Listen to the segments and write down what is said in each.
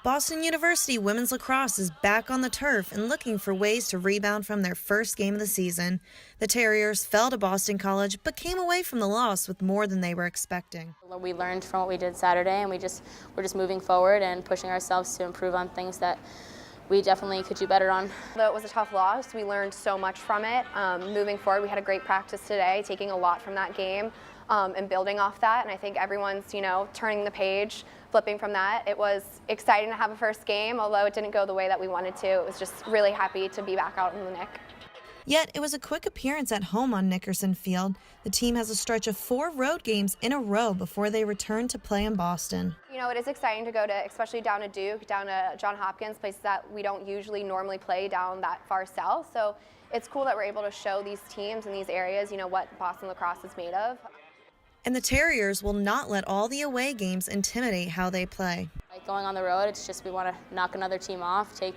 Boston University women's lacrosse is back on the turf and looking for ways to rebound from their first game of the season. The Terriers fell to Boston College but came away from the loss with more than they were expecting. We learned from what we did Saturday, and we're just moving forward and pushing ourselves to improve on things that we definitely could do better on. Though it was a tough loss, we learned so much from it. Moving forward, we had a great practice today, taking a lot from that game and building off that. And I think everyone's, turning the page, flipping from that. It was exciting to have a first game, although it didn't go the way that we wanted to. It was just really happy to be back out in the Nick. Yet it was a quick appearance at home on Nickerson Field. The team has a stretch of 4 road games in a row before they return to play in Boston. It is exciting to go to, especially down to Duke, down to Johns Hopkins, places that we don't usually normally play down that far south. So it's cool that we're able to show these teams in these areas, what Boston lacrosse is made of. And the Terriers will not let all the away games intimidate how they play. Like going on the road, it's just we want to knock another team off, take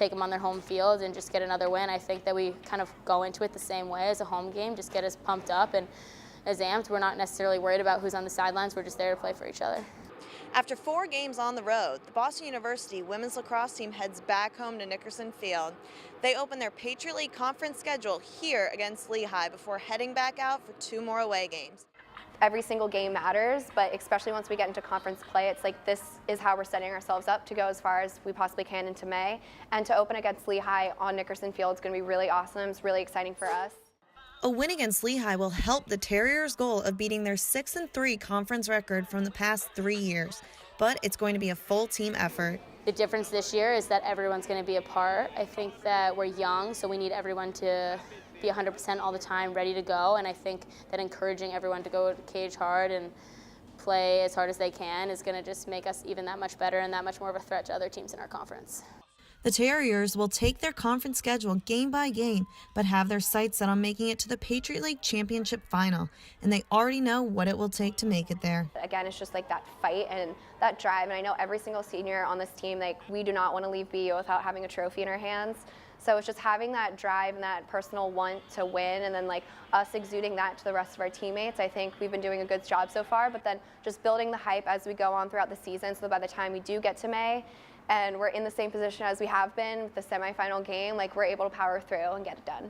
them on their home field and just get another win. I think that we kind of go into it the same way as a home game, just get us pumped up and as amped. We're not necessarily worried about who's on the sidelines. We're just there to play for each other. After 4 games on the road, the Boston University women's lacrosse team heads back home to Nickerson Field. They open their Patriot League conference schedule here against Lehigh before heading back out for 2 more away games. Every single game matters, but especially once we get into conference play, it's like this is how we're setting ourselves up to go as far as we possibly can into May. And to open against Lehigh on Nickerson Field is going to be really awesome. It's really exciting for us. A win against Lehigh will help the Terriers' goal of beating their 6-3 conference record from the past 3 years, but it's going to be a full team effort. The difference this year is that everyone's going to be a part. I think that we're young, so we need everyone to be 100% all the time, ready to go, and I think that encouraging everyone to go cage hard and play as hard as they can is going to just make us even that much better and that much more of a threat to other teams in our conference. The Terriers will take their conference schedule game by game, but have their sights set on making it to the Patriot League Championship Final, and they already know what it will take to make it there. Again, it's just like that fight and that drive, and I know every single senior on this team, we do not want to leave BU without having a trophy in our hands. So it's just having that drive and that personal want to win, and then us exuding that to the rest of our teammates. I think we've been doing a good job so far, but then just building the hype as we go on throughout the season so that by the time we do get to May and we're in the same position as we have been with the semifinal game, we're able to power through and get it done.